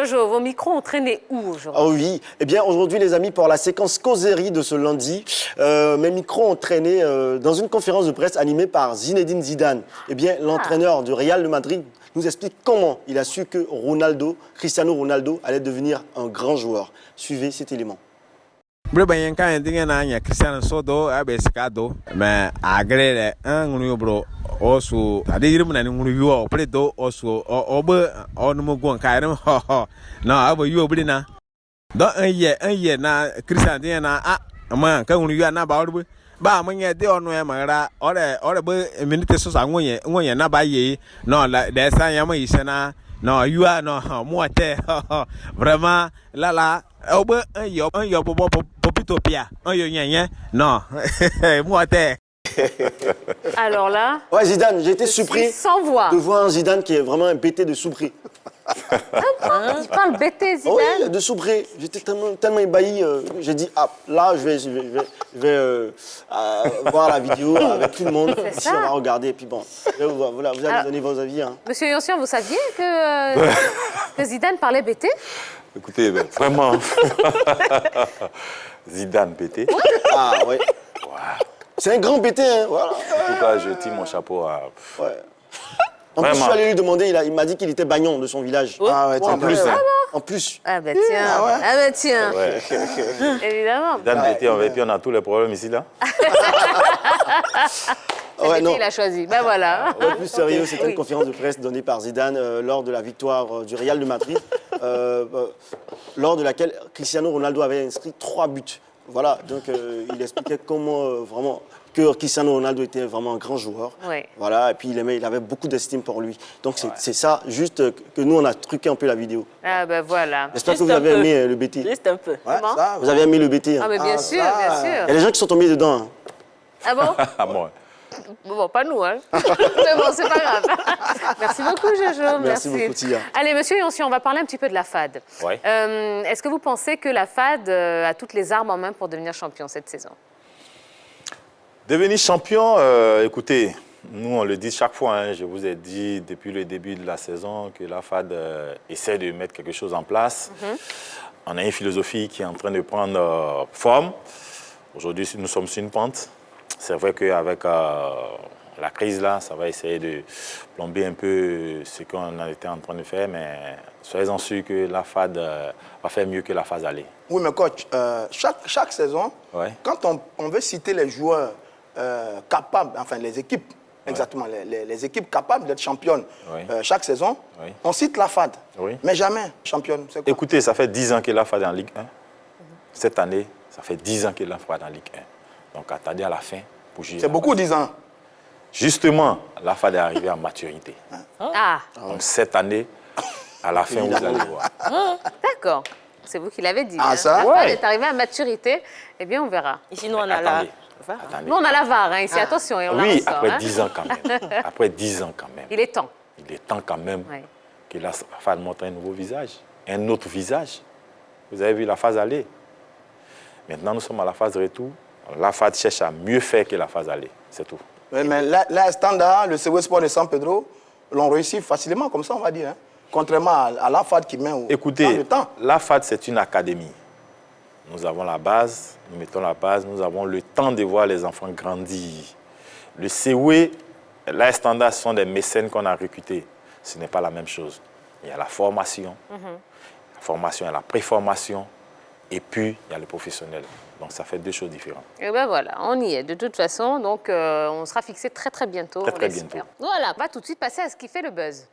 Jojo, vos micros ont traîné où aujourd'hui? Oh oui, eh bien aujourd'hui les amis, pour la séquence causerie de ce lundi, mes micros ont traîné dans une conférence de presse animée par Zinedine Zidane. Eh bien l'entraîneur du Real de Madrid nous explique comment il a su que Cristiano Ronaldo allait devenir un grand joueur. Suivez cet élément. Cristiano Sodo abesicado mais agrele ngunu bro osu adigiri mun ni ngunu yo predo osu obe onumo gon kairem ho na abo yo blina do anye na Cristiano na ma ka ngunu yo na ba orbu ba munye de onu e magara ore be minute so sa ngonye na ba ye no la de sa yama isena no you are no moite vraiment la obe yo popitopia non moi Alors là... Ouais, Zidane, j'ai été surpris sans voix de voir un Zidane qui est vraiment un bêté de soubré. Il parle bêté, Zidane? Oui, de soubré. J'étais tellement ébahi. J'ai dit, ah, là, je vais voir la vidéo avec tout le monde. Ici, on va regarder. Et puis bon, voilà, vous allez donner vos avis. Hein. Monsieur Yossian, vous saviez que Zidane parlait bêté? Écoutez, vraiment, Zidane bêté. Ah, oui. Wow. C'est un grand bêté, hein. Voilà. En tout cas, je tire mon chapeau à... Ouais. En plus, je suis allé lui demander, il m'a dit qu'il était bagnon de son village. Oh. Ah ouais, en plus, hein. En plus. Ah bah tiens, ah bah tiens. Ouais. Évidemment. Zidane bêté, on a tous les problèmes ici, là. Ouais, non. Il a choisi, ben voilà. Ouais, plus sérieux, c'était une conférence de presse donnée par Zidane lors de la victoire du Real de Madrid, lors de laquelle Cristiano Ronaldo avait inscrit 3 buts. Voilà, donc il expliquait comment vraiment que Cristiano Ronaldo était vraiment un grand joueur. Oui. Voilà, et puis il avait beaucoup d'estime pour lui. Donc c'est ça, juste que nous on a truqué un peu la vidéo. Ah ben voilà. J'espère que vous avez aimé le BT. Juste un peu. Ouais, ça, vous avez aimé le BT. Hein. Ah mais bien sûr, bien sûr. Il y a des gens qui sont tombés dedans. Hein. Ah bon? Ah bon. Bon, pas nous, hein. Mais bon, c'est pas grave. Merci beaucoup, Jojo. Merci beaucoup, Tia. Allez, monsieur Yossian, on va parler un petit peu de la FAD. Ouais. Est-ce que vous pensez que la FAD a toutes les armes en main pour devenir champion cette saison? Devenir champion, écoutez, nous on le dit chaque fois, hein, je vous ai dit depuis le début de la saison que la FAD essaie de mettre quelque chose en place. On a une philosophie qui est en train de prendre forme. Aujourd'hui, nous sommes sur une pente. C'est vrai qu'avec la crise, là, ça va essayer de plomber un peu ce qu'on a été en train de faire, mais soyez-en sûrs que la FAD va faire mieux que la phase aller. Oui, mais coach, chaque saison, Ouais. quand on veut citer les joueurs capables, enfin les équipes, exactement, les équipes capables d'être championnes chaque saison, on cite la FAD, mais jamais championne. C'est quoi? Écoutez, ça fait 10 ans que la FAD est en Ligue 1. Cette année, ça fait 10 ans que la FAD est en Ligue 1. Donc, attendez à la fin pour juger. C'est beaucoup, 10 ans. Justement, la FAD est arrivée à maturité. Ah, Donc, cette année, à la fin, vous allez voir. d'accord. C'est vous qui l'avez dit. Ah, hein. ça? La FAD est arrivée à maturité. Eh bien, on verra. Ici, nous, on a la... Attendez. Attendez. Nous, on a la VAR, hein, ici. Attention, et on la Oui, ressort, après hein. 10 ans quand même. Après 10 ans quand même. Il est temps. Il est temps quand même Ouais. que la FAD montre un nouveau visage, un autre visage. Vous avez vu la phase aller. Maintenant, nous sommes à la phase retour. La FAD cherche à mieux faire que la phase aller. C'est tout. Oui, mais là, Standard, le CW Sport de San Pedro, l'ont réussi facilement, comme ça, on va dire. Hein. Contrairement à la FAD qui met dans Écoutez, le temps. la FAD, c'est une académie. Nous avons la base, nous mettons la base, nous avons le temps de voir les enfants grandir. Le CW, là, Standard, ce sont des mécènes qu'on a recrutés. Ce n'est pas la même chose. Il y a la formation, la formation, il y a la préformation, et puis il y a le professionnel. Donc ça fait 2 choses différentes. Et ben voilà, on y est. De toute façon, donc on sera fixé très très bientôt. Très, on très l'espère. bientôt. Voilà, on va tout de suite passer à ce qui fait le buzz.